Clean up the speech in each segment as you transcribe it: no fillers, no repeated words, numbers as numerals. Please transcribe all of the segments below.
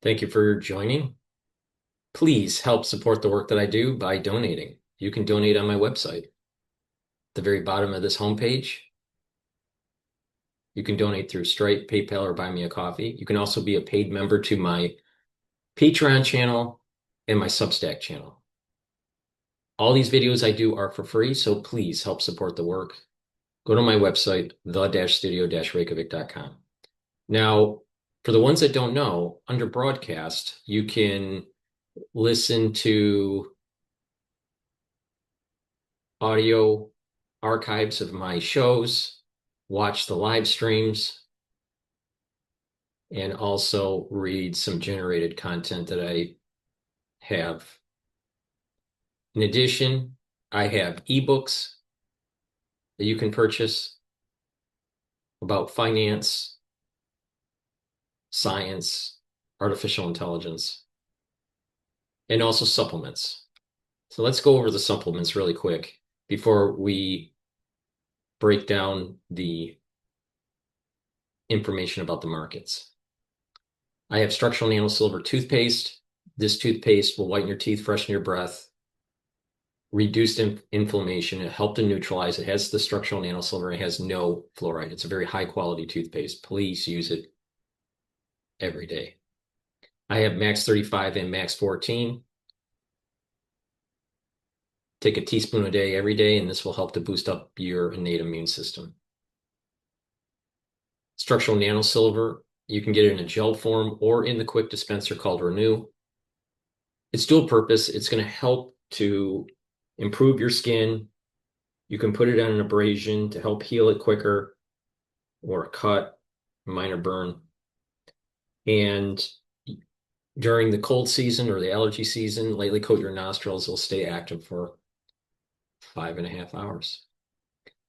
Thank you for joining. Please help support the work that I do by donating. You can donate on my website. At the very bottom of this homepage, you can donate through Stripe, PayPal, or Buy Me a Coffee. You can also be a paid member to my Patreon channel and my Substack channel. All these videos I do are for free, so please help support the work. Go to my website, the-studio-reykjavik.com. Now, for the ones that don't know, under broadcast, you can listen to audio archives of my shows, watch the live streams, and also read some generated content that I have. In addition, I have ebooks that you can purchase about finance, science, artificial intelligence, and also supplements. So let's go over the supplements really quick before we break down the information about the markets. I have structural nanosilver toothpaste. This toothpaste will whiten your teeth, freshen your breath, reduce inflammation, it helped to neutralize. It has the structural nanosilver. It has no fluoride. It's a very high quality toothpaste. Please use it every day. I have Max 35 and Max 14. Take a teaspoon a day every day, and this will help to boost up your innate immune system. Structural nanosilver, you can get it in a gel form or in the quick dispenser called Renew. It's dual purpose. It's going to help to improve your skin. You can put it on an abrasion to help heal it quicker, or a cut, minor burn. And during the cold season or the allergy season, lightly coat your nostrils. They'll stay active for 5.5 hours.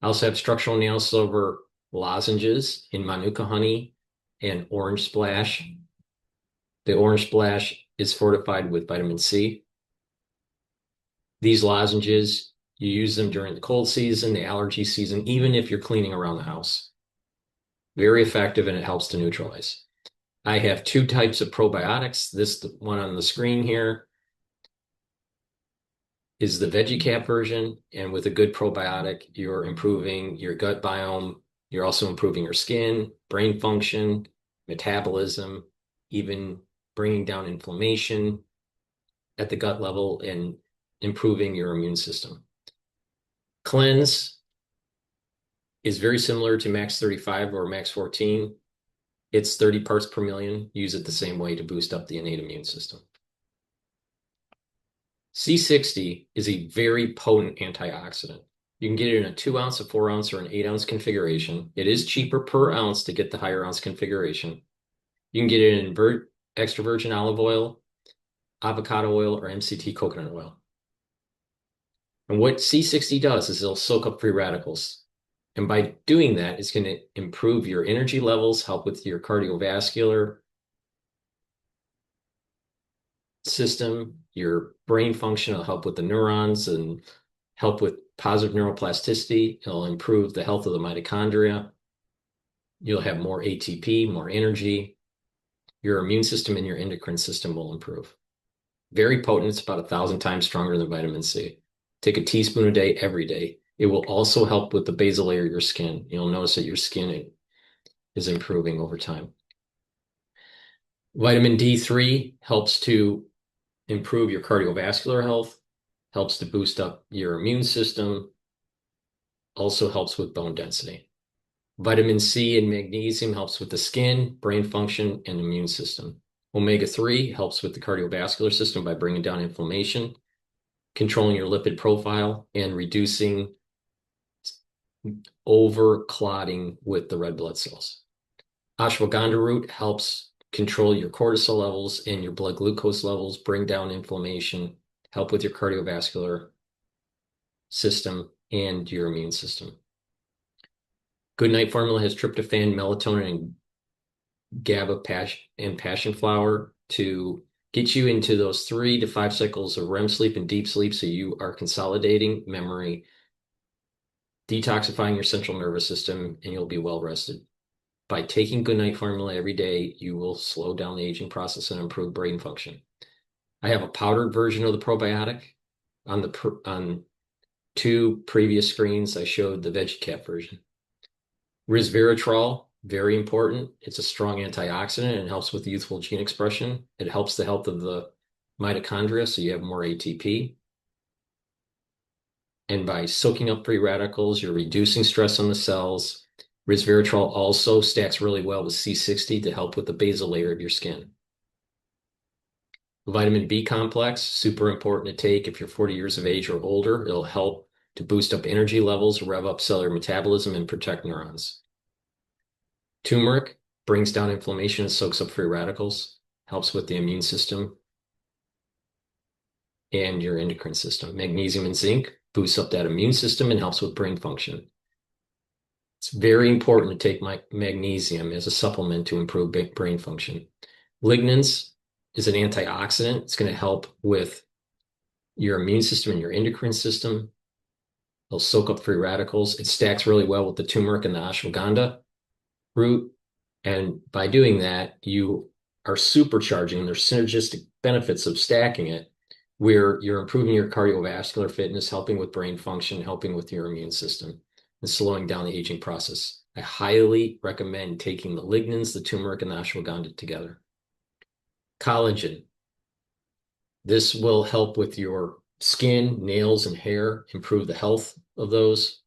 I also have structural nanosilver lozenges in Manuka honey and orange splash. The orange splash is fortified with vitamin C. These lozenges, you use them during the cold season, the allergy season, even if you're cleaning around the house. Very effective, and it helps to neutralize. I have two types of probiotics. This one on the screen here is the VeggieCap version, and with a good probiotic, you're improving your gut biome. You're also improving your skin, brain function, metabolism, even bringing down inflammation at the gut level and improving your immune system. Cleanse is very similar to Max 35 or Max 14. It's 30 parts per million. Use it the same way to boost up the innate immune system. C60 is a very potent antioxidant. You can get it in a 2 ounce, a 4 ounce, or an 8 ounce configuration. It is cheaper per ounce to get the higher ounce configuration. You can get it in extra virgin olive oil, avocado oil, or MCT coconut oil. And what C60 does is it'll soak up free radicals. And by doing that, it's going to improve your energy levels, help with your cardiovascular system, your brain function. It'll help with the neurons and help with positive neuroplasticity. It'll improve the health of the mitochondria. You'll have more ATP, more energy. Your immune system and your endocrine system will improve. Very potent. It's about 1,000 times stronger than vitamin C. Take a teaspoon a day every day. It will also help with the basal layer of your skin. You'll notice that your skin is improving over time. Vitamin D3 helps to improve your cardiovascular health, helps to boost up your immune system, also helps with bone density. Vitamin C and magnesium helps with the skin, brain function, and immune system. Omega-3 helps with the cardiovascular system by bringing down inflammation, controlling your lipid profile, and reducing over clotting with the red blood cells. Ashwagandha root helps control your cortisol levels and your blood glucose levels, bring down inflammation, help with your cardiovascular system and your immune system. Good Night Formula has tryptophan, melatonin, and GABA and passion flower to get you into those 3 to 5 cycles of REM sleep and deep sleep, so you are consolidating memory, detoxifying your central nervous system, and you'll be well rested. by taking Goodnight Formula every day, you will slow down the aging process and improve brain function. I have a powdered version of the probiotic. On two previous screens, I showed the VeggieCap version. Resveratrol, very important. It's a strong antioxidant and helps with youthful gene expression. It helps the health of the mitochondria, so you have more ATP. And by soaking up free radicals, you're reducing stress on the cells. Resveratrol also stacks really well with C60 to help with the basal layer of your skin. Vitamin B complex, super important to take if you're 40 years of age or older. It'll help to boost up energy levels, rev up cellular metabolism, and protect neurons. Turmeric brings down inflammation and soaks up free radicals, helps with the immune system and your endocrine system. Magnesium and zinc boosts up that immune system and helps with brain function. It's very important to take magnesium as a supplement to improve brain function. Lignans is an antioxidant. It's going to help with your immune system and your endocrine system. It'll soak up free radicals. It stacks really well with the turmeric and the ashwagandha root. And by doing that, you are supercharging. There's synergistic benefits of stacking it, where you're improving your cardiovascular fitness, helping with brain function, helping with your immune system, and slowing down the aging process. I highly recommend taking the lignans, the turmeric, and the ashwagandha together. Collagen. This will help with your skin, nails, and hair, improve the health of those.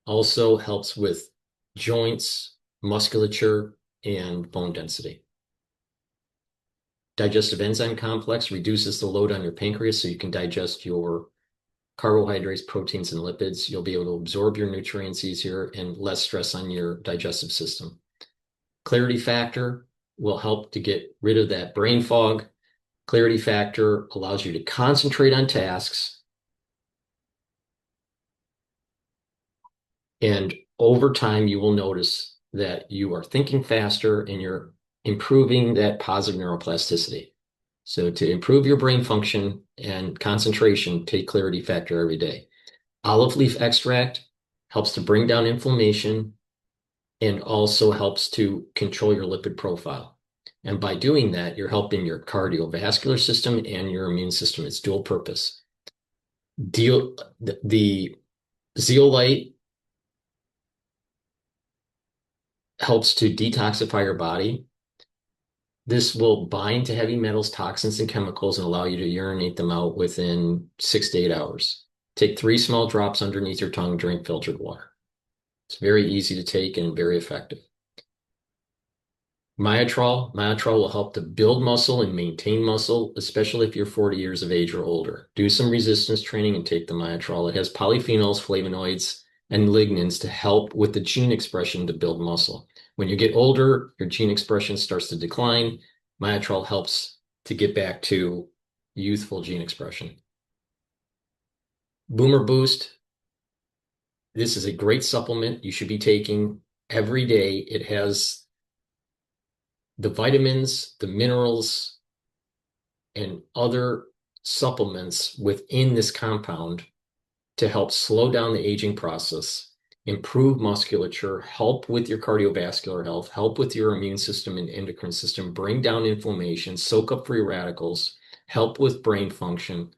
Also helps with joints, musculature, and bone density. Digestive enzyme complex reduces the load on your pancreas so you can digest your carbohydrates, proteins, and lipids. You'll be able to absorb your nutrients easier and less stress on your digestive system. Clarity factor will help to get rid of that brain fog. Clarity factor allows you to concentrate on tasks. And over time, you will notice that you are thinking faster and you're improving that positive neuroplasticity. So to improve your brain function and concentration, take clarity factor every day. Olive leaf extract helps to bring down inflammation and also helps to control your lipid profile. And by doing that, you're helping your cardiovascular system and your immune system. It's dual purpose. The zeolite helps to detoxify your body. This will bind to heavy metals, toxins, and chemicals and allow you to urinate them out within 6 to 8 hours. Take 3 small drops underneath your tongue, drink filtered water. It's very easy to take and very effective. Myotrol will help to build muscle and maintain muscle, especially if you're 40 years of age or older. Do some resistance training and take the Myotrol. It has polyphenols, flavonoids, and lignans to help with the gene expression to build muscle. When you get older, your gene expression starts to decline. Myotrol helps to get back to youthful gene expression. Boomer Boost. This is a great supplement you should be taking every day. It has the vitamins, the minerals, and other supplements within this compound to help slow down the aging process, improve musculature, help with your cardiovascular health, help with your immune system and endocrine system, bring down inflammation, soak up free radicals, help with brain function,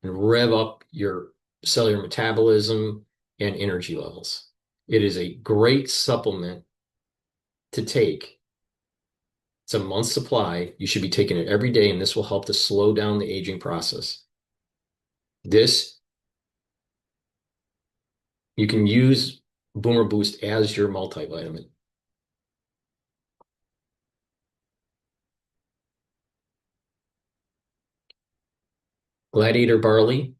and rev up your cellular metabolism and energy levels. It is a great supplement to take. It's a month's supply. You should be taking it every day, and this will help to slow down the aging process. You can use Boomer Boost as your multivitamin. Gladiator barley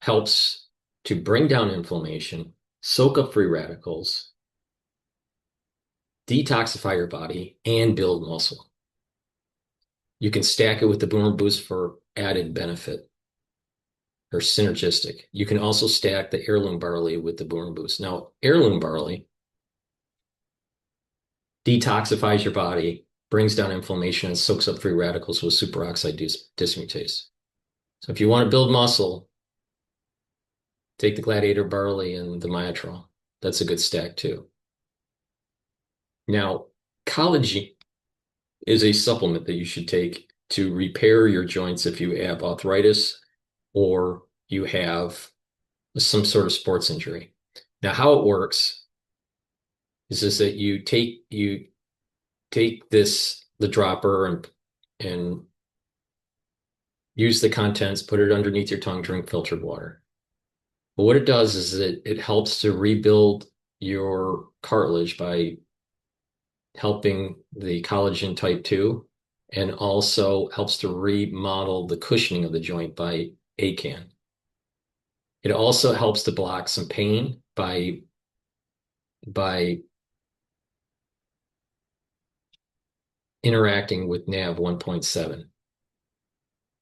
helps to bring down inflammation, soak up free radicals, detoxify your body, and build muscle. You can stack it with the Boomer Boost for added benefit or synergistic. You can also stack the heirloom barley with the Boomer Boost. Now, heirloom barley detoxifies your body, brings down inflammation, and soaks up free radicals with superoxide dismutase. So if you want to build muscle, take the Gladiator barley and the Myotrol. That's a good stack too. Now, collagen is a supplement that you should take to repair your joints if you have arthritis or you have some sort of sports injury. Now, how it works is that you take the dropper and use the contents, put it underneath your tongue, drink filtered water. But what it does is it helps to rebuild your cartilage by helping the collagen type 2 and also helps to remodel the cushioning of the joint by ACAN. It also helps to block some pain by interacting with NaV 1.7.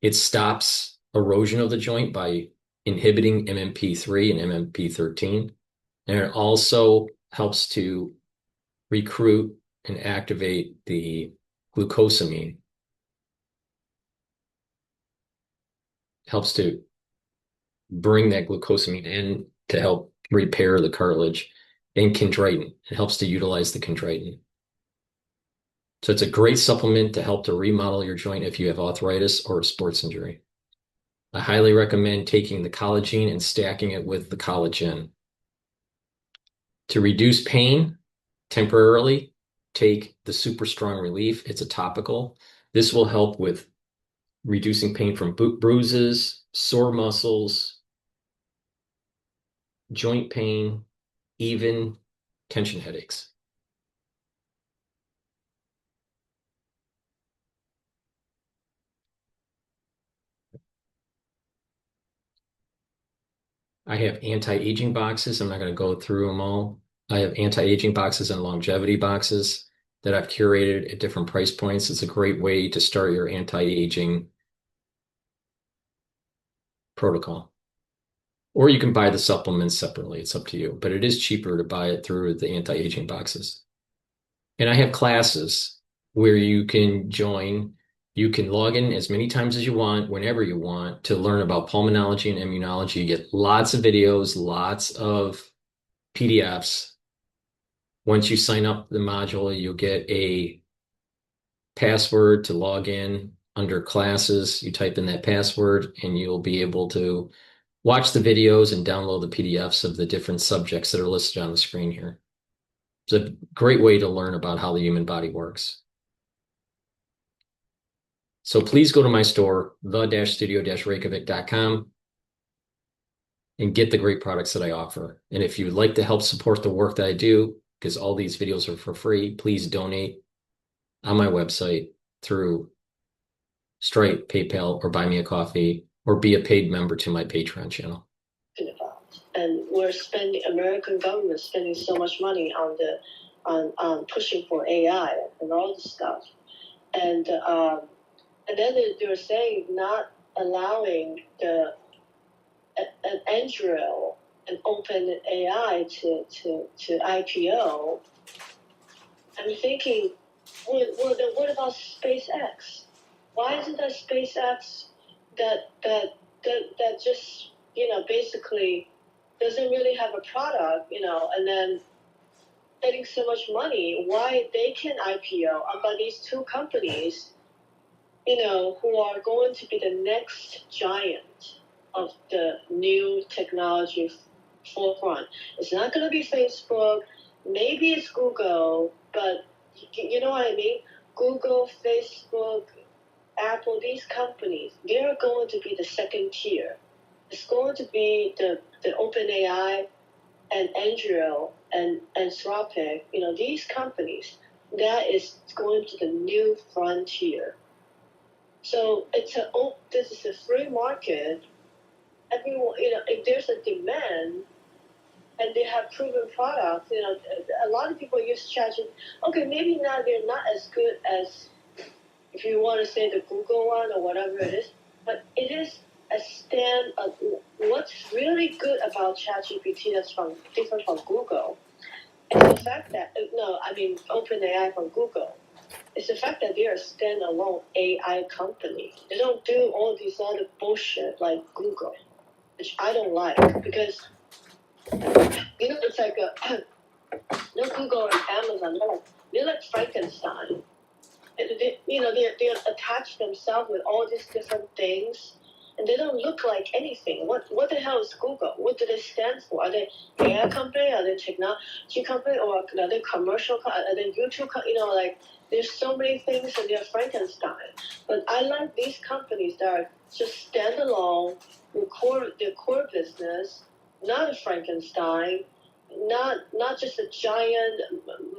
It stops erosion of the joint by inhibiting MMP3 and MMP13. And it also helps to recruit and activate the glucosamine. Helps to bring that glucosamine in to help repair the cartilage, and chondroitin. It helps to utilize the chondroitin. So it's a great supplement to help to remodel your joint if you have arthritis or a sports injury. I highly recommend taking the collagen and stacking it with the collagen. To reduce pain temporarily, take the Super Strong Relief. It's a topical. This will help with reducing pain from bruises, sore muscles, joint pain, even tension headaches. I have anti-aging boxes. I'm not going to go through them all. I have anti-aging boxes and longevity boxes that I've curated at different price points. It's a great way to start your anti-aging protocol. Or you can buy the supplements separately. It's up to you. But it is cheaper to buy it through the anti-aging boxes. And I have classes where you can join. You can log in as many times as you want, whenever you want, to learn about pulmonology and immunology. You get lots of videos, lots of PDFs. Once you sign up the module, you'll get a password to log in under classes. You type in that password and you'll be able to watch the videos and download the PDFs of the different subjects that are listed on the screen here. It's a great way to learn about how the human body works. So please go to my store, the-studio-reykjavik.com, and get the great products that I offer. And if you'd like to help support the work that I do, because all these videos are for free, please donate on my website through Stripe, PayPal, or Buy Me a Coffee, or be a paid member to my Patreon channel. And we're spending, American government spending so much money on pushing for AI and all this stuff. And then they were saying not allowing an Andrew and OpenAI to IPO. I'm thinking, well, then what about SpaceX? Why isn't that SpaceX that just, basically doesn't really have a product, and then getting so much money? Why they can IPO about these two companies, who are going to be the next giant of the new technology forefront? It's not going to be Facebook. Maybe it's Google, but you know what I mean? Google, Facebook, Apple, these companies, they're going to be the second tier. It's going to be the OpenAI and Andrew and Anthropic, these companies, that is going to the new frontier. So this is a free market. Everyone, if there's a demand and they have proven products, a lot of people use ChatGPT. Okay, maybe now they're not as good as, if you want to say, the Google one or whatever it is, but it is a stand of what's really good about ChatGPT that's different from Google. Is the fact that, OpenAI from Google. It's the fact that they're a standalone AI company. They don't do all these other bullshit like Google, which I don't like, because, it's like Google and Amazon, they're like Frankenstein. They attach themselves with all these different things, and they don't look like anything. What the hell is Google? What do they stand for? Are they AI company? Are they technology company? Or are they commercial? Are they YouTube? Like there's so many things, and they're Frankenstein. But I like these companies that are just standalone, their core business, not a Frankenstein, not just a giant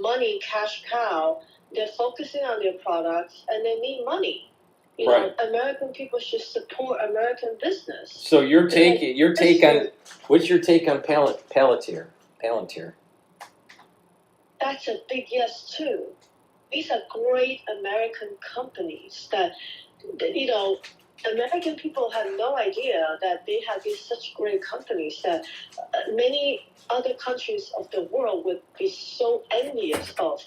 money cash cow. They're focusing on their products, and they need money. American people should support American business. So what's your take on Palantir? That's a big yes too. These are great American companies that American people have no idea that they have these such great companies that many other countries of the world would be so envious of.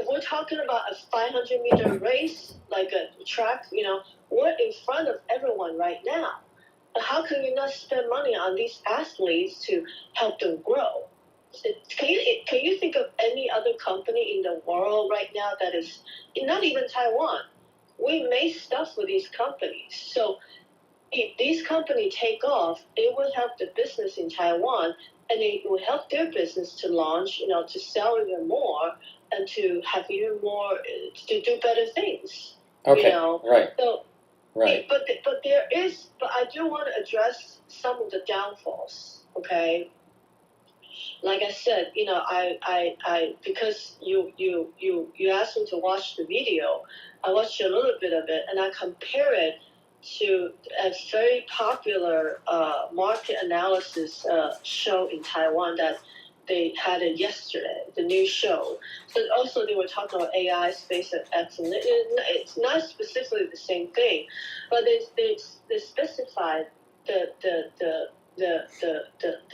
If we're talking about a 500-meter race, like a track, we're in front of everyone right now. How can you not spend money on these athletes to help them grow? Can you think of any other company in the world right now that is, not even Taiwan? We make stuff for these companies. So if these companies take off, it will help the business in Taiwan, and it will help their business to launch, to sell even more and to have even more, to do better things. Okay. Right. So, right. But I do want to address some of the downfalls. Okay. Like I said, I because you asked me to watch the video, I watched a little bit of it, and I compare it to a very popular market analysis show in Taiwan that they had it yesterday, the new show. So also they were talking about AI, space, and excellence. It's not specifically the same thing, but they specified the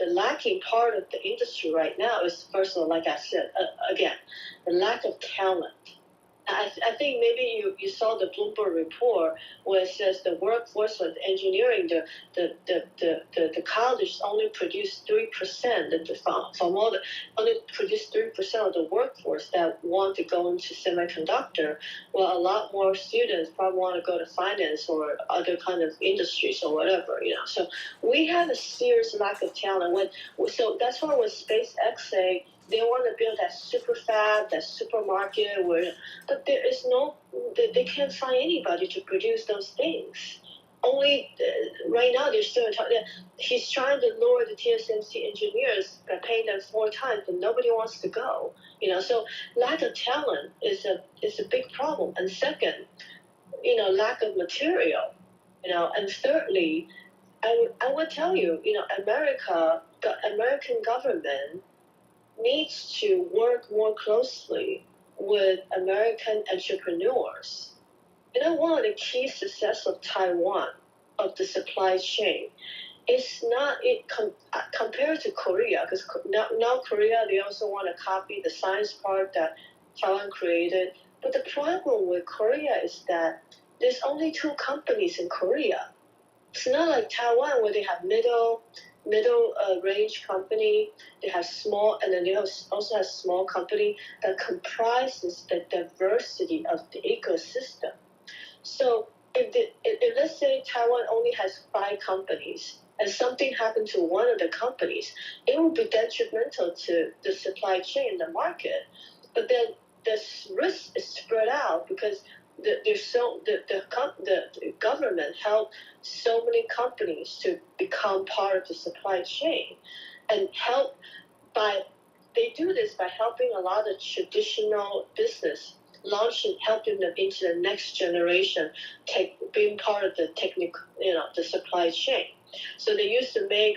lacking part of the industry right now is, first of all, like I said, again, the lack of talent. I think maybe you saw the Bloomberg report where it says the workforce of engineering, the college only produce 3% only produce 3% of the workforce that want to go into semiconductor. Well, a lot more students probably want to go to finance or other kind of industries or whatever. So we have a serious lack of talent. So that's why when SpaceX say they want to build that super fab, that supermarket, but there is they can't find anybody to produce those things. Only right now they're still talking. He's trying to lower the TSMC engineers by paying them 4 times, but nobody wants to go. So lack of talent is a big problem. And second, lack of material. And thirdly, I would tell you, American government needs to work more closely with American entrepreneurs. One of the key success of Taiwan, of the supply chain, is not compared to Korea, because now Korea, they also want to copy the science part that Taiwan created. But the problem with Korea is that there's only 2 companies in Korea. It's not like Taiwan where they have middle range company, they have small, and then they also have small company that comprises the diversity of the ecosystem. So if let's say Taiwan only has 5 companies and something happened to one of the companies, it would be detrimental to the supply chain in the market. But then the risk is spread out because the government helped so many companies to become part of the supply chain, and they do this by helping a lot of traditional business helping them into the next generation, being part of the technical, the supply chain. So they used to make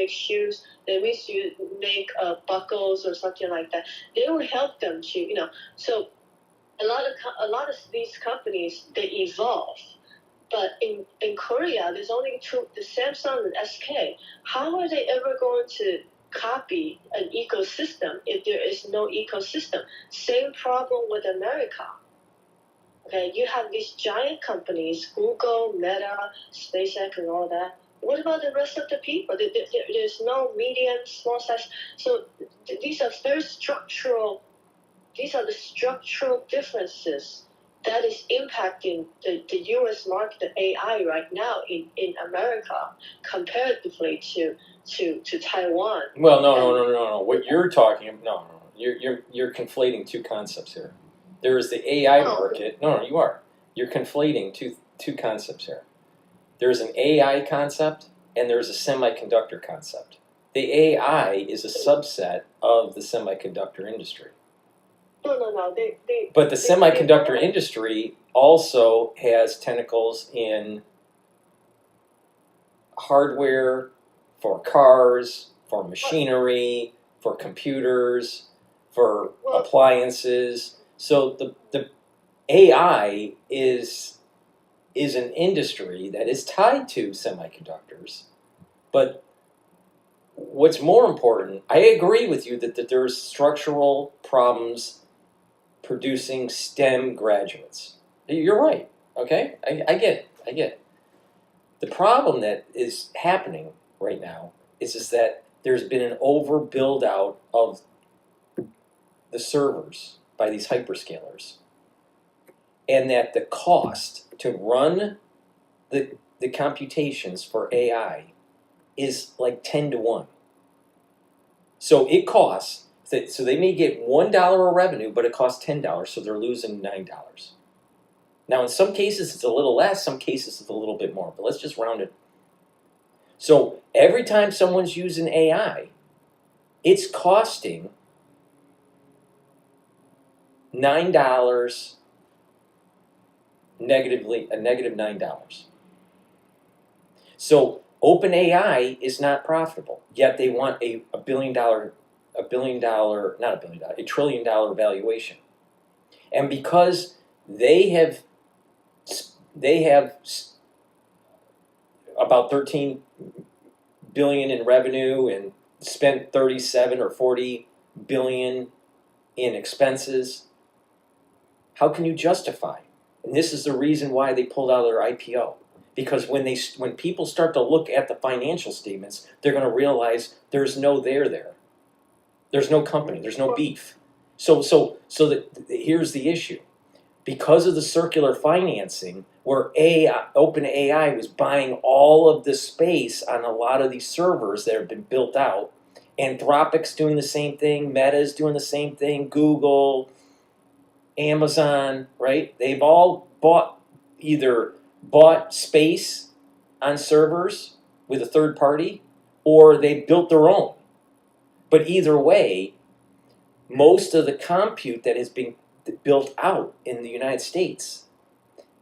shoes, they used to make buckles or something like that. They will help them to, so a lot of these companies, they evolve. But in Korea, there's only 2, the Samsung and SK. How are they ever going to copy an ecosystem if there is no ecosystem? Same problem with America. Okay, you have these giant companies, Google, Meta, SpaceX, and all that. what about the rest of the people? There's no medium, small size. So these are very structural. These are the structural differences that is impacting the U.S. market, the AI right now in America, comparatively to Taiwan. Well, no. What you're talking about, no. You're conflating two concepts here. There is the AI market. No, you are. You're conflating two concepts here. There's an AI concept and there's a semiconductor concept. The AI is a subset of the semiconductor industry. No. But the semiconductor industry also has tentacles in hardware, for cars, for machinery, for computers, for appliances. So the AI is an industry that is tied to semiconductors. But what's more important, I agree with you that there's structural problems producing STEM graduates. You're right, okay? I get it. The problem that is happening right now is that there's been an over build out of the servers by these hyperscalers, and that the cost to run the computations for AI is like 10 to 1. So it costs, so they may get $1 of revenue, but it costs $10, so they're losing $9. Now, in some cases, it's a little less, some cases, it's a little bit more, but let's just round it. So every time someone's using AI, it's costing $9 negatively, a negative $9. So OpenAI is not profitable, yet they want a $1 trillion dollar valuation. And because they have about 13 billion in revenue and spent 37 or 40 billion in expenses, how can you justify? And this is the reason why they pulled out of their IPO. Because when people start to look at the financial statements, they're going to realize there's no there. There's no company. There's no beef. So here's the issue. Because of the circular financing, where OpenAI was buying all of the space on a lot of these servers that have been built out, Anthropic's doing the same thing, Meta's doing the same thing, Google, Amazon, right? They've all either bought space on servers with a third party, or they built their own. But either way, most of the compute that has been built out in the United States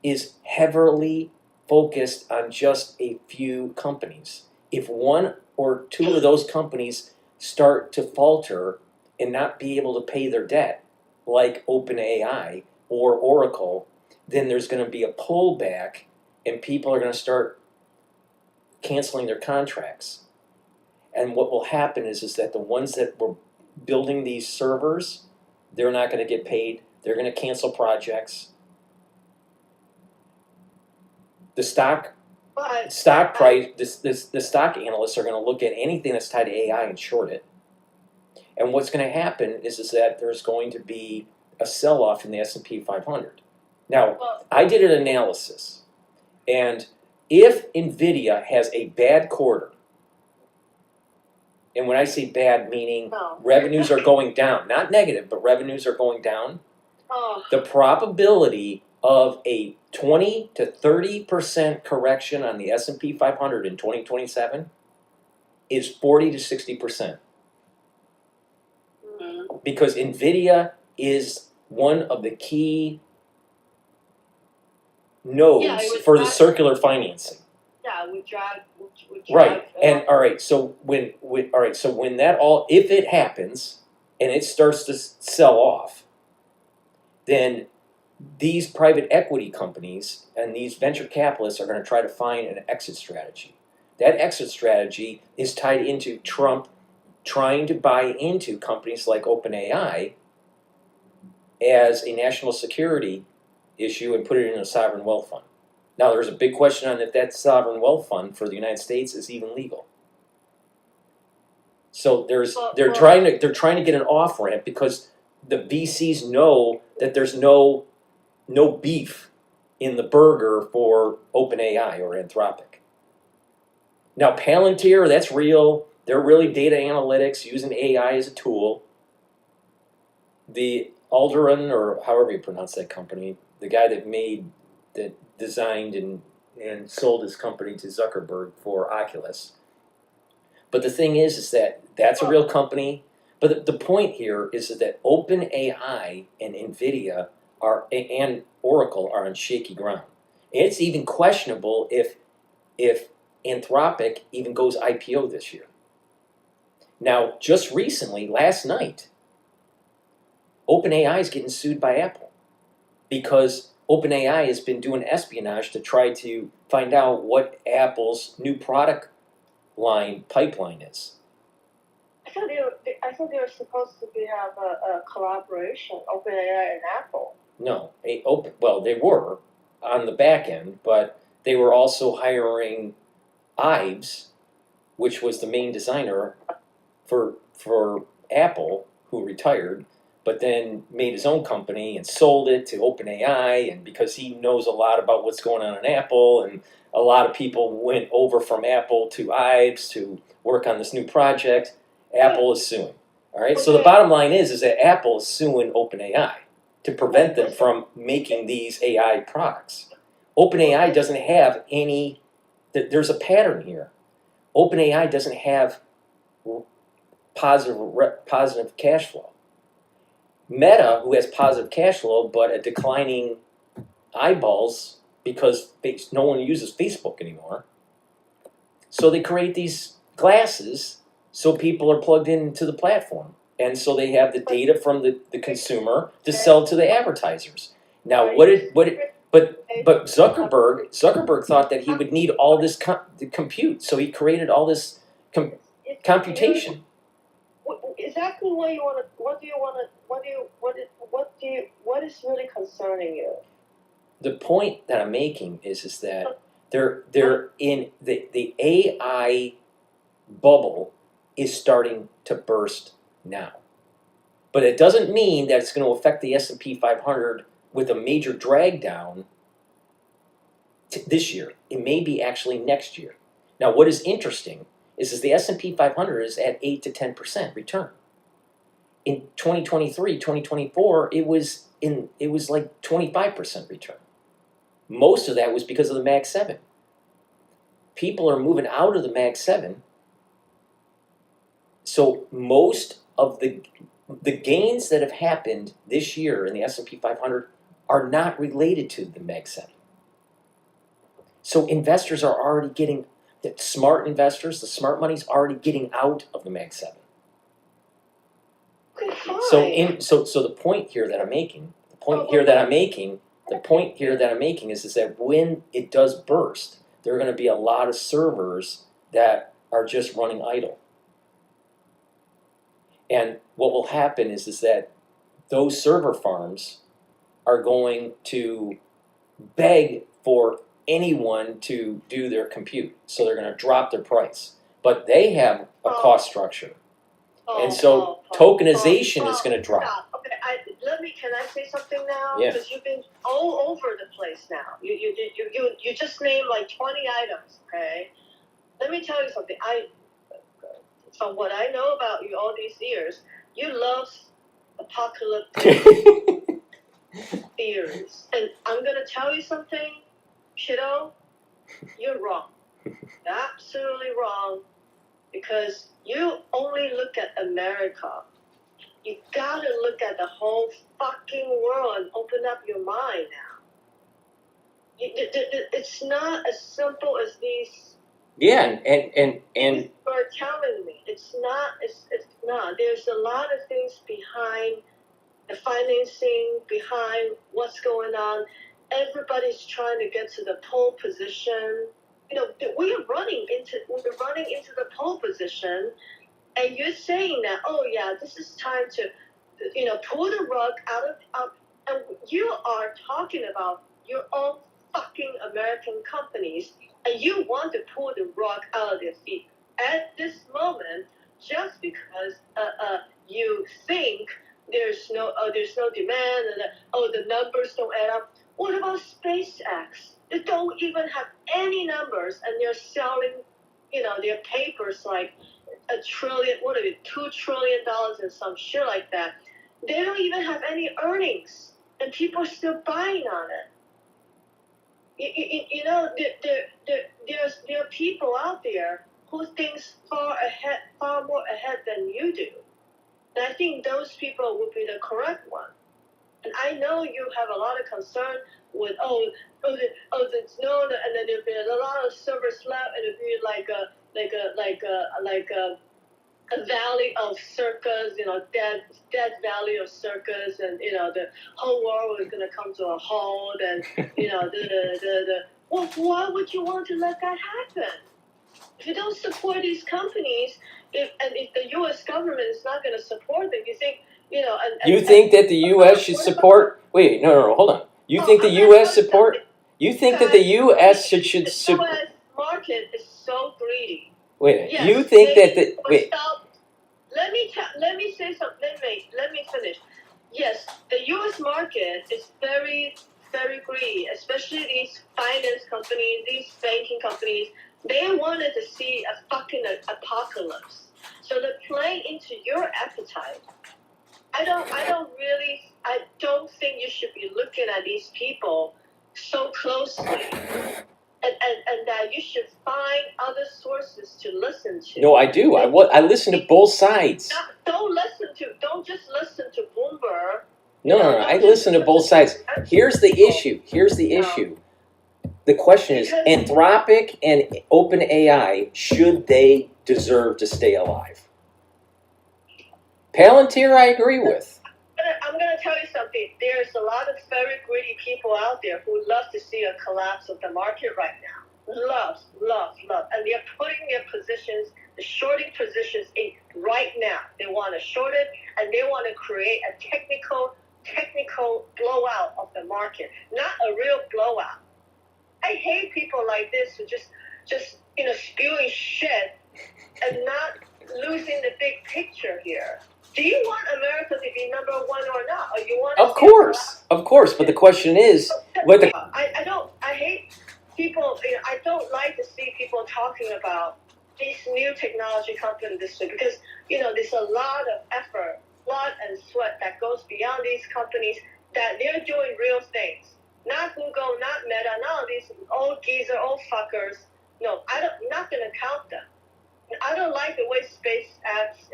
is heavily focused on just a few companies. If one or two of those companies start to falter and not be able to pay their debt, like OpenAI or Oracle, then there's going to be a pullback and people are going to start canceling their contracts. And what will happen is that the ones that were building these servers, they're not going to get paid. They're going to cancel projects. The stock price, the stock analysts are going to look at anything that's tied to AI and short it. And what's going to happen is that there's going to be a sell-off in the S&P 500. Now, I did an analysis, and if NVIDIA has a bad quarter, and when I say bad, meaning revenues are going down, not negative, but revenues are going down, the probability of a 20 to 30% correction on the S&P 500 in 2027 is 40 to 60%. Because NVIDIA is one of the key nodes for the circular financing. Yeah, we drive. Right, and all right. So when that all, if it happens and it starts to sell off, then these private equity companies and these venture capitalists are going to try to find an exit strategy. That exit strategy is tied into Trump trying to buy into companies like OpenAI as a national security issue and put it in a sovereign wealth fund. Now, there's a big question on if that sovereign wealth fund for the United States is even legal. So they're trying to get an off ramp because the VCs know that there's no beef in the burger for OpenAI or Anthropic. Now, Palantir, that's real. They're really data analytics using AI as a tool. The Alderaan, or however you pronounce that company, the guy that designed and sold his company to Zuckerberg for Oculus. But the thing is that that's a real company. But the point here is that OpenAI and NVIDIA and Oracle are on shaky ground. It's even questionable if Anthropic even goes IPO this year. Now, just recently, last night, OpenAI is getting sued by Apple because OpenAI has been doing espionage to try to find out what Apple's new product line pipeline is. I thought they were supposed to have a collaboration, OpenAI and Apple. No, well, they were on the back end, but they were also hiring Ives, which was the main designer for Apple, who retired, but then made his own company and sold it to OpenAI, and because he knows a lot about what's going on in Apple, and a lot of people went over from Apple to Ives to work on this new project, Apple is suing. All right, so the bottom line is that Apple is suing OpenAI to prevent them from making these AI products. OpenAI doesn't have any, there's a pattern here. OpenAI doesn't have positive cash flow. Meta, who has positive cash flow but a declining eyeballs because no one uses Facebook anymore, so they create these glasses so people are plugged into the platform. And so they have the data from the consumer to sell to the advertisers. Now, but Zuckerberg thought that he would need all this compute, so he created all this computation. Exactly what you want to. What is really concerning you? The point that I'm making is that they're in the AI bubble is starting to burst now. But it doesn't mean that it's going to affect the S&P 500 with a major drag down this year. It may be actually next year. Now, what is interesting is the S&P 500 is at 8 to 10% return. In 2023, 2024, it was like 25% return. Most of that was because of the Mag 7. People are moving out of the Mag 7. So most of the gains that have happened this year in the S&P 500 are not related to the Mag 7. So investors are already getting, the smart investors, the smart money's already getting out of the Mag 7. So the point here that I'm making, is that when it does burst, there are going to be a lot of servers that are just running idle. And what will happen is that those server farms are going to beg for anyone to do their compute. So they're going to drop their price. But they have a cost structure. And so tokenization is going to drop. Okay, can I say something now? Yeah. Because you've been all over the place now. You just named like 20 items. Okay, let me tell you something. From what I know about you all these years, you love apocalyptic theories, and I'm gonna tell you something, kiddo. You're wrong. You're absolutely wrong. Because you only look at America. You gotta look at the whole fucking world and open up your mind now. It's not as simple as these. Yeah, and you are telling me it's not. It's not. There's a lot of things behind the financing, behind what's going on. Everybody's trying to get to the pole position. We're running into the pole position, and you're saying that, oh yeah, this is time to, pull the rug out of, and you are talking about your own fucking American companies, and you want to pull the rug out of their feet at this moment just because you think there's no demand and the numbers don't add up. What about SpaceX? They don't even have any numbers, and they're selling, their papers like $1 trillion, $2 trillion and some shit like that. They don't even have any earnings, and people are still buying on it. There are people out there who thinks far more ahead than you do. And I think those people would be the correct one. And I know you have a lot of concern with and then there'll be a lot of servers left, and it'll be like a valley of circus, dead valley of circus, and the whole world is gonna come to a halt, and well, why would you want to let that happen? If you don't support these companies, if the U.S. government is not going to support them, you think, You think that the U.S. should support? Wait, no, hold on. You think the U.S. support? You think that the U.S. should The U.S. market is so greedy. Wait, Yes, you think that the wait? Stop. Let me say something. Let me finish. Yes, the U.S. market is very, very greedy, especially these finance companies, these banking companies. They wanted to see a fucking apocalypse, so they're playing into your appetite. I don't think you should be looking at these people so closely, and that you should find other sources to listen to. No, I do. I listen to both sides. Don't just listen to Bloomberg. No, I listen to both sides. Here's the issue. The question is, Anthropic and OpenAI, should they deserve to stay alive? Palantir, I agree with. I'm going to tell you something. There's a lot of very greedy people out there who love to see a collapse of the market right now. Love. And they're putting their positions, the shorting positions in right now. They want to short it, and they want to create a technical blowout of the market, not a real blowout. I hate people like this who just spewing shit and not losing the big picture here. Do you want America to be number one or not? Or you want? Of course. But the question is, I hate people. I don't like to see people talking about these new technology companies this way, because there's a lot of effort, blood and sweat that goes beyond these companies, that they're doing real things. Not Google, not Meta, none of these old geezer, old fuckers. No, I'm not going to count them. I don't like the way SpaceX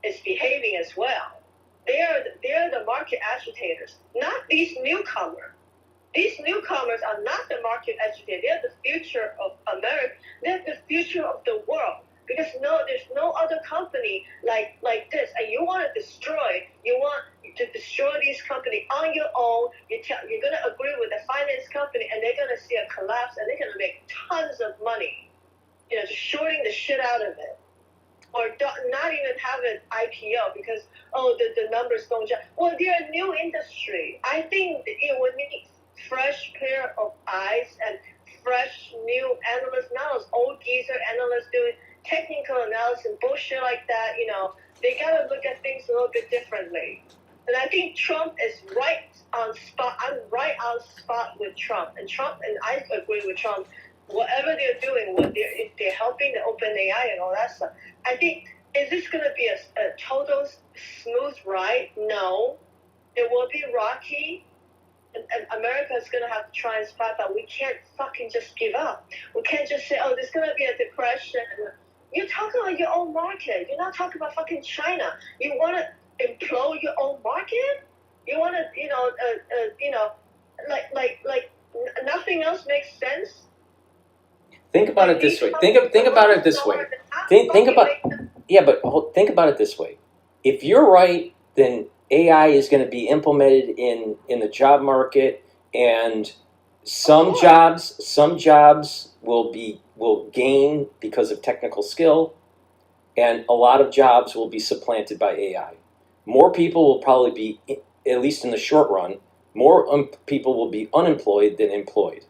is behaving as well. They're the market agitators, not these newcomers. These newcomers are not the market agitators. They're the future of America. They're the future of the world. Because there's no other company like this, and you want to destroy these companies on your own. You're going to agree with the finance company, and they're going to see a collapse, and they're going to make tons of money, just shorting the shit out of it, or not even have an IPO because the numbers don't jump. Well, they're a new industry. I think we need fresh pair of eyes and fresh new analysts, not those old geezer analysts doing technical analysis and bullshit like that. They gotta look at things a little bit differently. And I think Trump is right on spot. I'm right on spot with Trump. And I agree with Trump. Whatever they're doing, if they're helping the OpenAI and all that stuff, I think, is this gonna be a total smooth ride? No. It will be rocky. And America is going to have to try and fight, but we can't fucking just give up. We can't just say, there's going to be a depression. You're talking about your own market. You're not talking about fucking China. You want to implode your own market? You want to, like nothing else makes sense? Think about it this way. Think about it this way. Think about it this way. If you're right, then AI is going to be implemented in the job market, and some jobs will gain because of technical skill, and a lot of jobs will be supplanted by AI. More people will probably be, at least in the short run, more people will be unemployed than employed.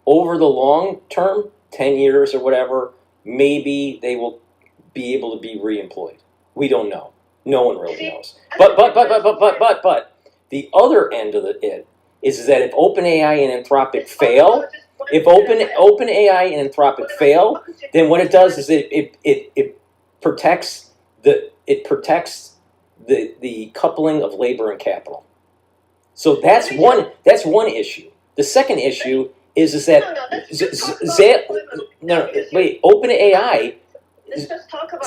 over the long term, 10 years or whatever, maybe they will be able to be reemployed. We don't know. No one really knows. But the other end of it is that if OpenAI and Anthropic fail, OpenAI and Anthropic fail, then what it does is it protects the coupling of labor and capital. So that's one issue. The second issue is that OpenAI. Let's just talk about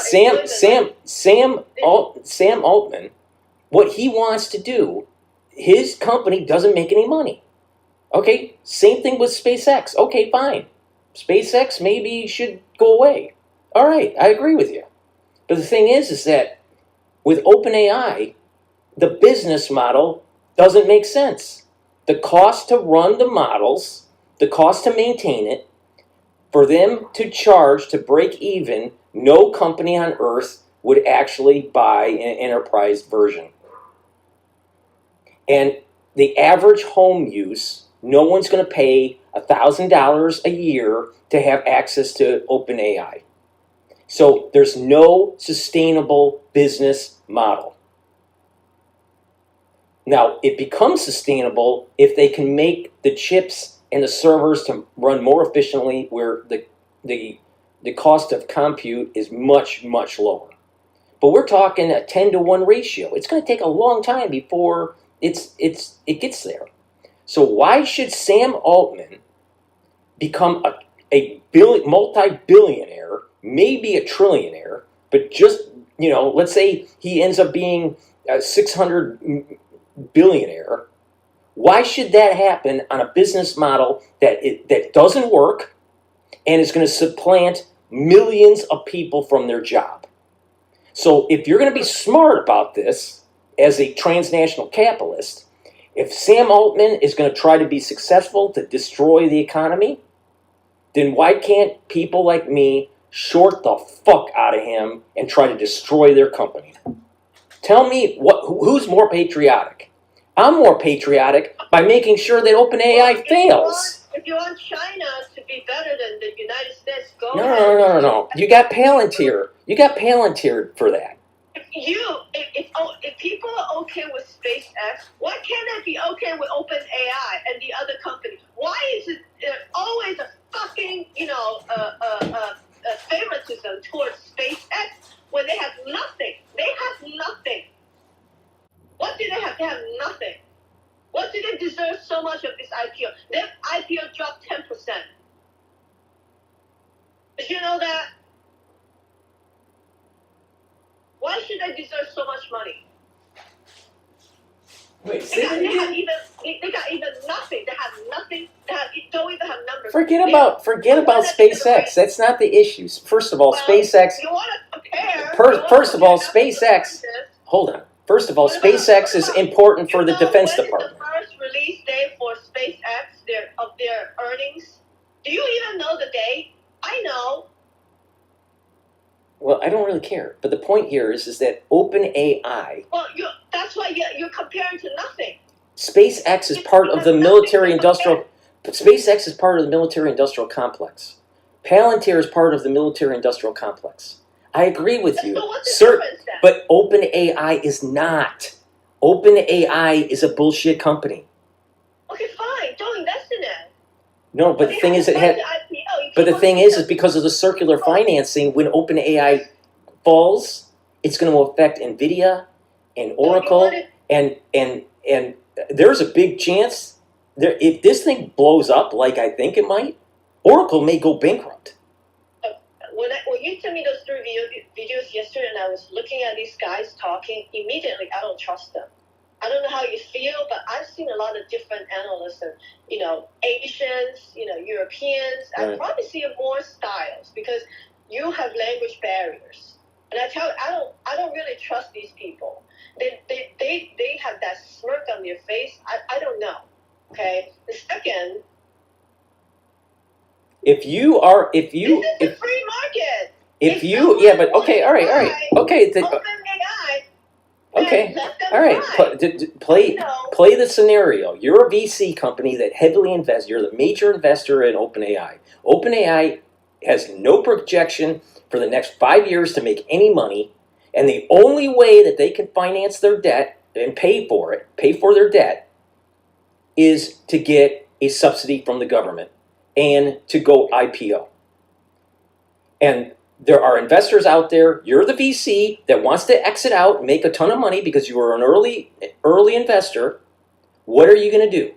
Sam Altman, what he wants to do, his company doesn't make any money. Okay, same thing with SpaceX. Okay, fine. SpaceX maybe should go away. All right, I agree with you. But the thing is that with OpenAI, the business model doesn't make sense. The cost to run the models, the cost to maintain it, for them to charge to break even, no company on earth would actually buy an enterprise version. And the average home use, no one's going to pay $1,000 a year to have access to OpenAI. So there's no sustainable business model. Now, it becomes sustainable if they can make the chips and the servers to run more efficiently, where the cost of compute is much, much lower. But we're talking a 10-to-1 ratio. It's going to take a long time before it gets there. So why should Sam Altman become a multi-billionaire, maybe a trillionaire, but just, let's say he ends up being a 600 billionaire? Why should that happen on a business model that doesn't work and is going to supplant millions of people from their job? So if you're going to be smart about this as a transnational capitalist, if Sam Altman is going to try to be successful to destroy the economy, then why can't people like me short the fuck out of him and try to destroy their company? Tell me who's more patriotic? I'm more patriotic by making sure that OpenAI fails. If you want China to be better than the United States, go ahead. No. You got Palantir. You got Palantir for that. If people are okay with SpaceX, why can't they be okay with OpenAI and the other company? Why is it always a fucking favoritism towards SpaceX when they have nothing? They have nothing. What do they have? They have nothing. What do they deserve so much of this IPO? Their IPO dropped 10%. Did you know that? Why should they deserve so much money? Wait, they got even nothing. They have nothing. Don't even have numbers. Forget about SpaceX. That's not the issue. First of all, SpaceX. You want to compare? First of all, SpaceX. Hold on. First of all, SpaceX is important for the Defense Department. When is the first release date for SpaceX of their earnings? Do you even know the date? I know. Well, I don't really care. But the point here is that OpenAI. Well, that's why you're comparing to nothing. SpaceX is part of the military-industrial. SpaceX is part of the military-industrial complex. Palantir is part of the military-industrial complex. I agree with you. So what's the difference then? But OpenAI is not. OpenAI is a bullshit company. Okay, fine. Don't invest in it. No, but the thing is, is because of the circular financing, when OpenAI falls, it's going to affect NVIDIA and Oracle, and there's a big chance if this thing blows up like I think it might, Oracle may go bankrupt. When you sent me those 3 videos yesterday, and I was looking at these guys talking, immediately I don't trust them. I don't know how you feel, but I've seen a lot of different analysts, and Asians, Europeans. Right. I probably see more styles because you have language barriers, and I don't really trust these people. They have that smirk on their face. I don't know. Okay. The second. This is a free market. Okay, all right. Okay. OpenAI. Okay. And let them All right. try. Play the scenario. You're a VC company that heavily invests. You're the major investor in OpenAI. OpenAI has no projection for the next 5 years to make any money, and the only way that they can finance their debt and pay for their debt, is to get a subsidy from the government and to go IPO. And there are investors out there. You're the VC that wants to exit out, make a ton of money because you were an early investor. What are you going to do?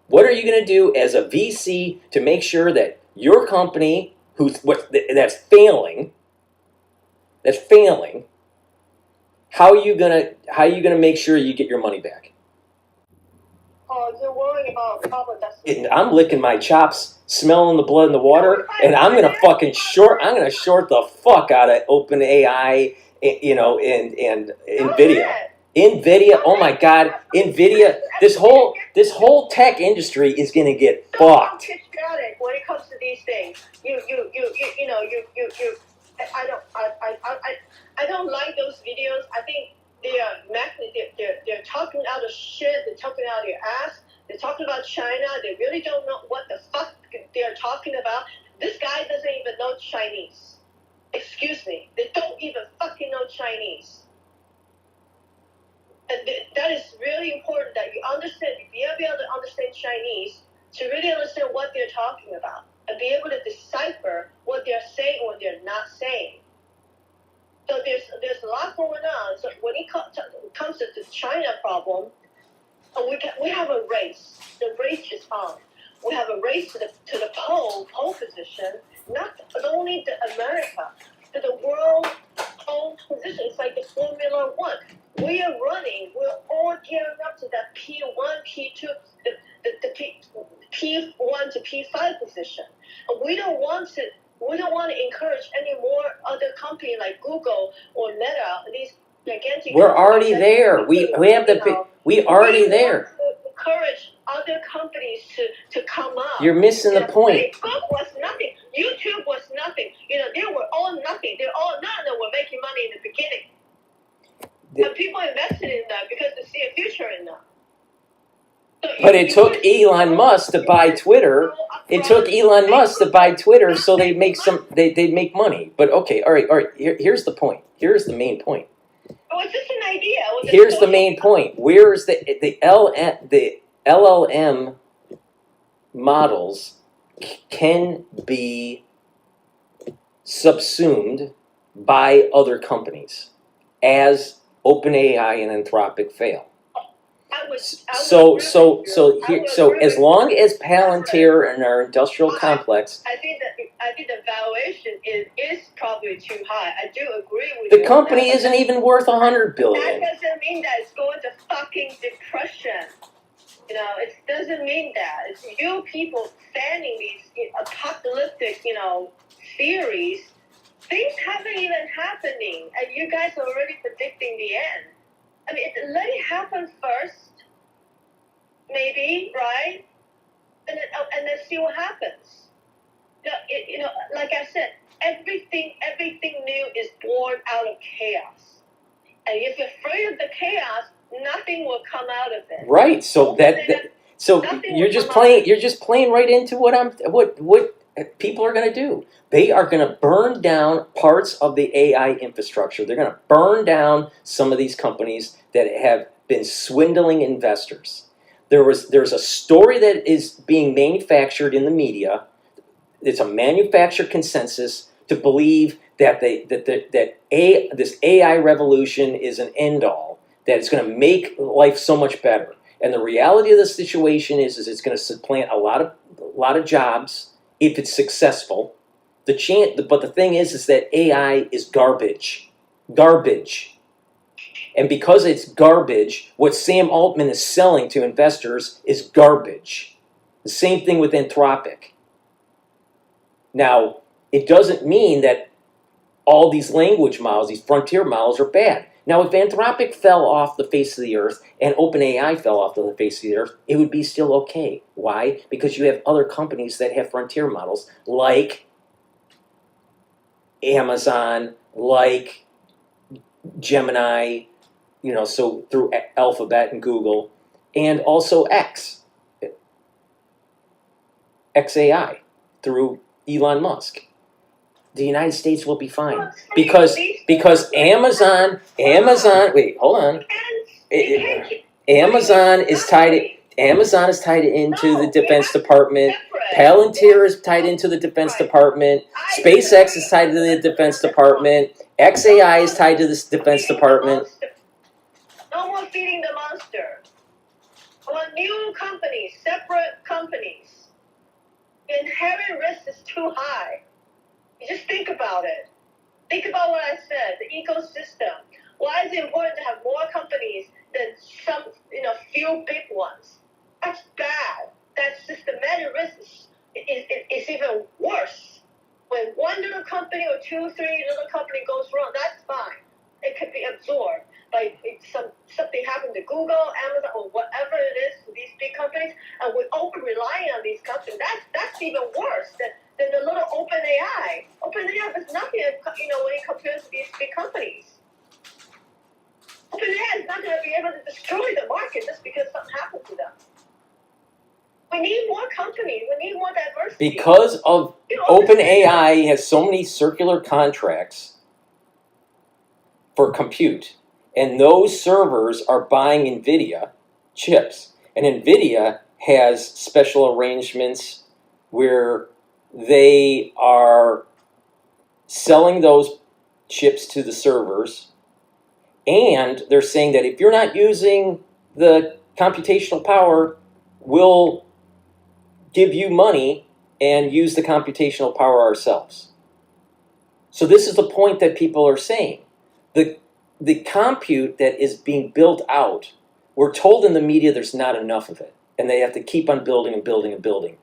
What are you going to do as a VC to make sure that your company, that's failing, how are you gonna make sure you get your money back? Oh, you're worrying about carbon dioxide. I'm licking my chops, smelling the blood in the water, and I'm gonna short the fuck out of OpenAI, and Nvidia. Nvidia, oh my God, Nvidia. This whole tech industry is gonna get fucked. Patriotic when it comes to these things. I don't like those videos. I think they're talking out of shit. They're talking out of their ass. They're talking about China. They really don't know what the fuck they're talking about. This guy doesn't even know Chinese. Excuse me. They don't even fucking know Chinese. And that is really important that you understand, be able to understand Chinese to really understand what they're talking about and be able to decipher what they're saying or what they're not saying. So there's a lot going on. So when it comes to the China problem, we have a race. The race is on. We have a race to the pole position, not only to America, to the world pole position. It's like the Formula One. We are running. We're all gearing up to that P1, P2, the P1 to P5 position. And we don't want to encourage any more other companies like Google or Meta. These gigantic. We're already there. We already there. Encourage other companies to come up. You're missing the point. Facebook was nothing. YouTube was nothing. They were all nothing. They're all none that were making money in the beginning. And people invested in them because they see a future in them. So but it took Elon Musk to buy Twitter. It took Elon Musk to buy Twitter so they make money. But okay, all right. Here's the point. Here's the main point. Oh, it's just an idea. Here's the main point. Where is the LLM models can be subsumed by other companies as OpenAI and Anthropic fail. So as long as Palantir and our industrial complex, I think the valuation is probably too high. I do agree with you. The company isn't even worth $100 billion. That doesn't mean that it's going to fucking depression. It doesn't mean that. It's you people fanning these apocalyptic, theories. Things haven't even happening, and you guys are already predicting the end. I mean, let it happen first, maybe, right? And then see what happens. Like I said, everything new is born out of chaos. And if you're afraid of the chaos, nothing will come out of it. Right. So you're just playing right into what people are going to do. They are going to burn down parts of the AI infrastructure. They're going to burn down some of these companies that have been swindling investors. There's a story that is being manufactured in the media. It's a manufactured consensus to believe that this AI revolution is an end all, that it's going to make life so much better. And the reality of the situation is it's going to supplant a lot of jobs if it's successful. But the thing is that AI is garbage. And because it's garbage, what Sam Altman is selling to investors is garbage. The same thing with Anthropic. Now, it doesn't mean that all these language models, these frontier models, are bad. Now, if Anthropic fell off the face of the earth and OpenAI fell off the face of the earth, it would be still okay. Why? Because you have other companies that have frontier models, like Amazon, like Gemini, so through Alphabet and Google, and also XAI through Elon Musk. The United States will be fine because Amazon. Wait, hold on. Amazon is tied into the Defense Department. Palantir is tied into the Defense Department. SpaceX is tied to the Defense Department. XAI is tied to the Defense Department. No more feeding the monster. I want new companies, separate companies. The inherent risk is too high. You just think about it. Think about what I said, the ecosystem. Why is it important to have more companies than some, few big ones? That's bad. That systematic risk is even worse. When one little company or 2, 3 little company goes wrong, that's fine. It could be absorbed. But if something happened to Google, Amazon, or whatever it is to these big companies, and we're over-relying on these companies, that's even worse than the little OpenAI. OpenAI is nothing, when it compares to these big companies. OpenAI is not going to be able to destroy the market just because something happened to them. We need more companies. We need more diversity. Because of OpenAI has so many circular contracts for compute, and those servers are buying NVIDIA chips. And NVIDIA has special arrangements where they are selling those chips to the servers, and they're saying that if you're not using the computational power, we'll give you money and use the computational power ourselves. So this is the point that people are saying. The compute that is being built out, we're told in the media there's not enough of it, and they have to keep on building and building and building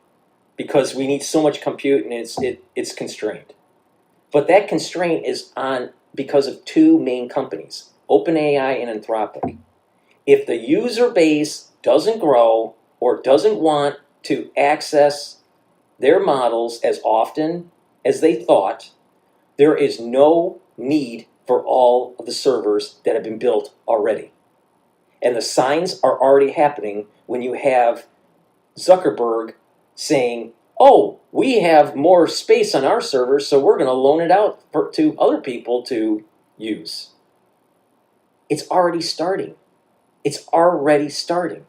because we need so much compute and it's constrained. But that constraint is on because of two main companies, OpenAI and Anthropic. If the user base doesn't grow or doesn't want to access their models as often as they thought, there is no need for all of the servers that have been built already. And the signs are already happening when you have Zuckerberg saying, oh, we have more space on our servers, so we're going to loan it out to other people to use. It's already starting. It's already starting.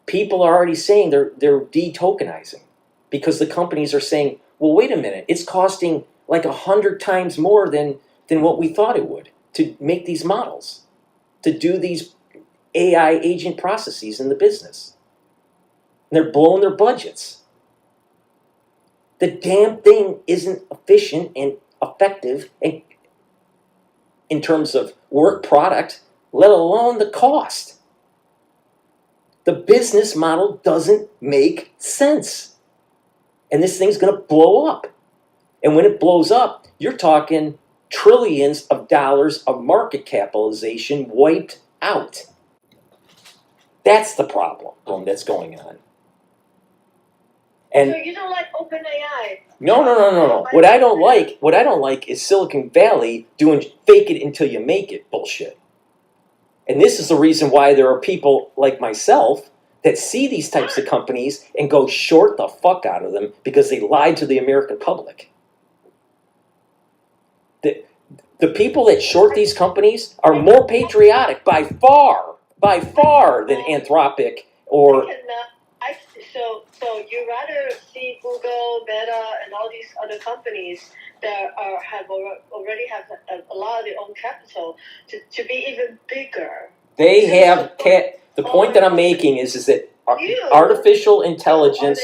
People are already saying they're de-tokenizing because the companies are saying, well, wait a minute, it's costing like 100 times more than what we thought it would to make these models, to do these AI agent processes in the business. And they're blowing their budgets. The damn thing isn't efficient and effective in terms of work product, let alone the cost. The business model doesn't make sense. And this thing's going to blow up. And when it blows up, you're talking trillions of dollars of market capitalization wiped out. That's the problem that's going on. And so you don't like OpenAI? No. What I don't like is Silicon Valley doing fake it until you make it bullshit. And this is the reason why there are people like myself that see these types of companies and go short the fuck out of them because they lied to the American public. The people that short these companies are more patriotic by far than Anthropic or. So you rather see Google, Meta, and all these other companies that already have a lot of their own capital to be even bigger. They have the point that I'm making is that artificial intelligence.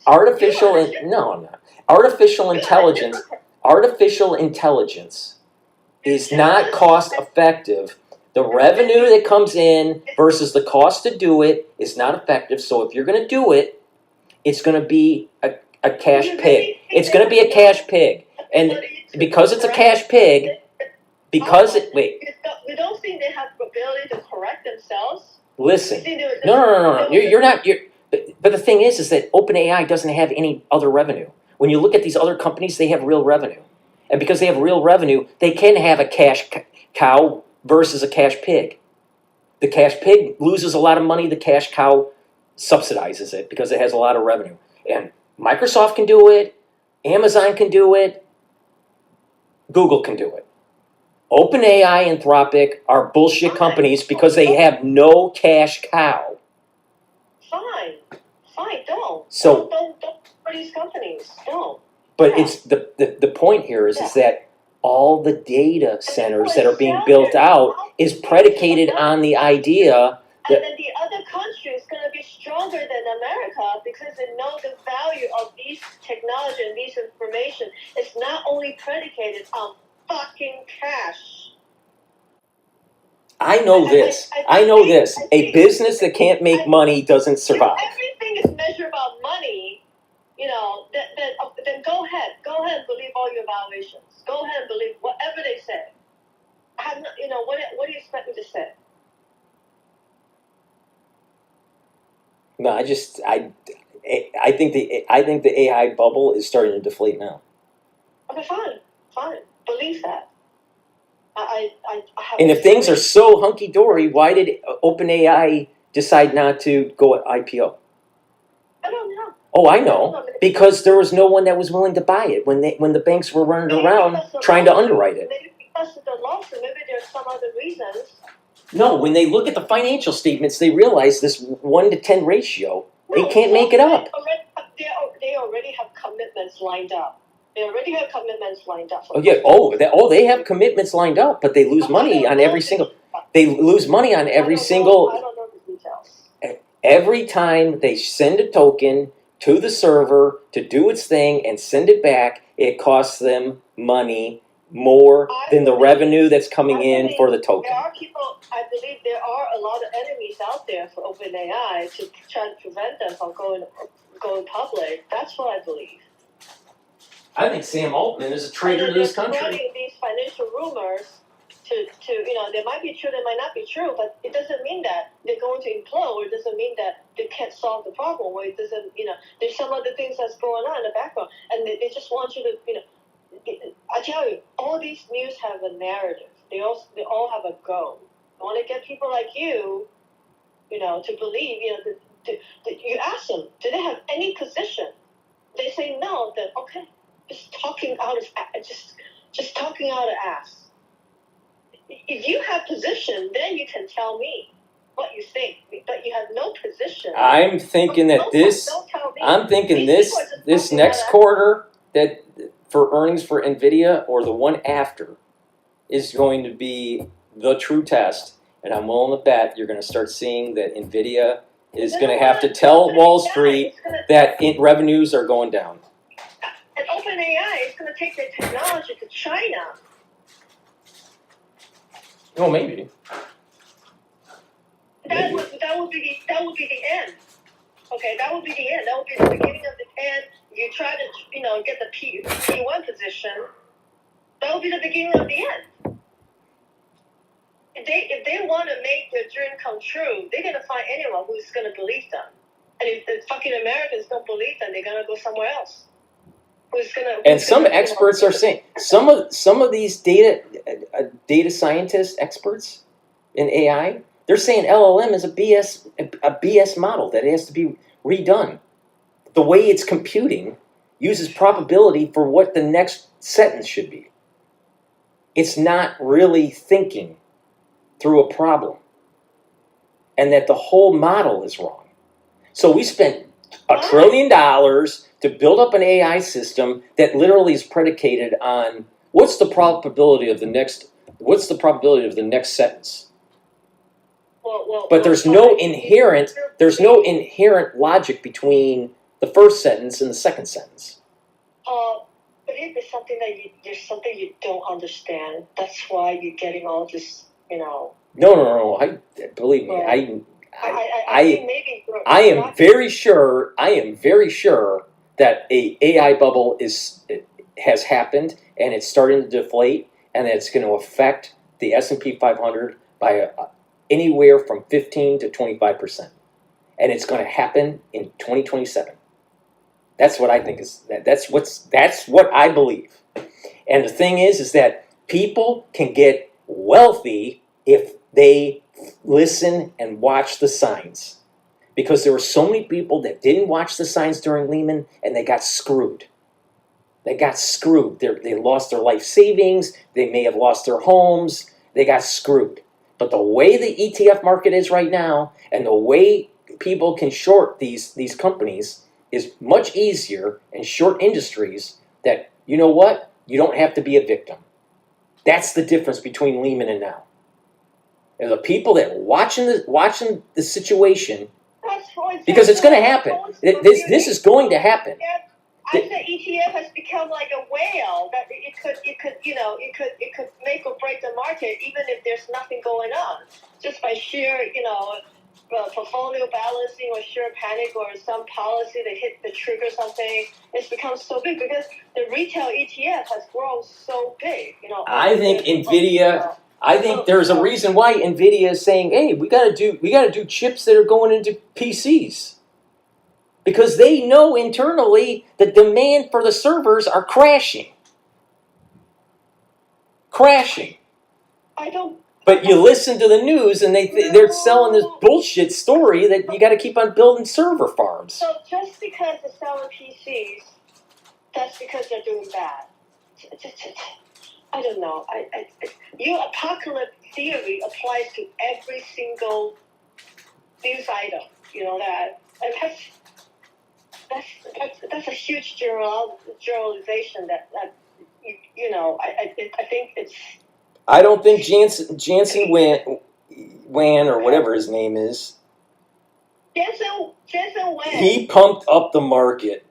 Artificial intelligence is not cost effective. The revenue that comes in versus the cost to do it is not effective. So if you're going to do it, it's going to be a cash pig. It's going to be a cash pig. And because it's a cash pig, We don't think they have the ability to correct themselves. Listen. No. You're not. But the thing is that OpenAI doesn't have any other revenue. When you look at these other companies, they have real revenue. And because they have real revenue, they can have a cash cow versus a cash pig. The cash pig loses a lot of money. The cash cow subsidizes it because it has a lot of revenue. And Microsoft can do it. Amazon can do it. Google can do it. OpenAI and Anthropic are bullshit companies because they have no cash cow. Fine, don't. So, Don't for these companies. Don't. but it's the point here is that all the data centers that are being built out is predicated on the idea that, and then the other country is going to be stronger than America because they know the value of these technology and these information. It's not only predicated on fucking cash. I know this. A business that can't make money doesn't survive. If everything is measured about money, then go ahead and believe all your evaluations. Go ahead and believe whatever they say. What do you expect me to say? No, I think the AI bubble is starting to deflate now. Okay, fine. Believe that. I have. And if things are so hunky dory, why did OpenAI decide not to go at IPO? I don't know. Oh, I know, because there was no one that was willing to buy it when the banks were running around trying to underwrite it. Maybe because of the lawsuit. Maybe there's some other reasons. No, when they look at the financial statements, they realize this 1 to 10 ratio. They can't make it up. They already have commitments lined up. Oh yeah. They have commitments lined up, but they lose money on every single. They lose money on every single. I don't know the details. Every time they send a token to the server to do its thing and send it back, it costs them money more than the revenue that's coming in for the token. I believe there are a lot of enemies out there for OpenAI to try to prevent them from going public. That's what I believe. I think Sam Altman is a traitor to this country. Spreading these financial rumors to they might be true, they might not be true, but it doesn't mean that they're going to implode, or it doesn't mean that they can't solve the problem, or it doesn't, there's some other things that's going on in the background, and they just want you to, I tell you, all these news have a narrative. They all have a goal. I want to get people like you, to believe, you ask them, do they have any position? They say no, then okay, just talking out of ass. If you have position, then you can tell me what you think. But you have no position. I'm thinking that this next quarter that for earnings for Nvidia or the one after is going to be the true test, and I'm willing to bet you're going to start seeing that Nvidia is going to have to tell Wall Street that revenues are going down. And OpenAI is going to take their technology to China. Well, maybe. That would be the end. Okay, that would be the end. That would be the beginning of the end. You try to get the P1 position. That would be the beginning of the end. If they want to make their dream come true, they're gonna find anyone who's gonna believe them. And if the fucking Americans don't believe them, they're gonna go somewhere else. Some experts are saying some of these data scientist experts in AI, they're saying LLM is a BS model that has to be redone. The way it's computing uses probability for what the next sentence should be. It's not really thinking through a problem, and that the whole model is wrong. So we spent $1 trillion to build up an AI system that literally is predicated on what's the probability of the next sentence. But there's no inherent logic between the first sentence and the second sentence. But if it's something there's something you don't understand, that's why you're getting all this, No. Believe me, I am very sure that a AI bubble has happened, and it's starting to deflate, and it's going to affect the S&P 500 by anywhere from 15 to 25%, and it's going to happen in 2027. That's what I think that's what I believe. And the thing is that people can get wealthy if they listen and watch the signs. Because there were so many people that didn't watch the signs during Lehman and they got screwed. They got screwed. They lost their life savings. They may have lost their homes. They got screwed. But the way the ETF market is right now and the way people can short these companies is much easier and short industries that, you know what? You don't have to be a victim. That's the difference between Lehman and now. And the people that watching the situation, because it's going to happen. This is going to happen. I say ETF has become like a whale that it could make or break the market even if there's nothing going on, just by sheer portfolio balancing or sheer panic or some policy that hit the trigger something. It's become so big because the retail ETF has grown so big. I think Nvidia. I think there's a reason why Nvidia is saying, "Hey, we got to do chips that are going into PCs." Because they know internally the demand for the servers are crashing. Crashing. But you listen to the news and they're selling this bullshit story that you got to keep on building server farms. So just because they're selling PCs, that's because they're doing bad. I don't know. Your apocalypse theory applies to every single news item. You know that. And that's a huge generalization that I think it's. I don't think Jansen Wan or whatever his name is. Jansen Wan. He pumped up the market.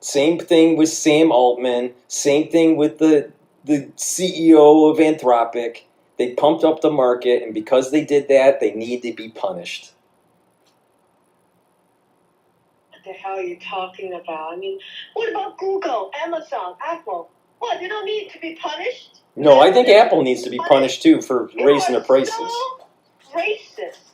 Same thing with Sam Altman. Same thing with the CEO of Anthropic. They pumped up the market, and because they did that, they need to be punished. What the hell are you talking about? I mean, what about Google, Amazon, Apple? What, they don't need to be punished? No, I think Apple needs to be punished too for raising their prices. So racist.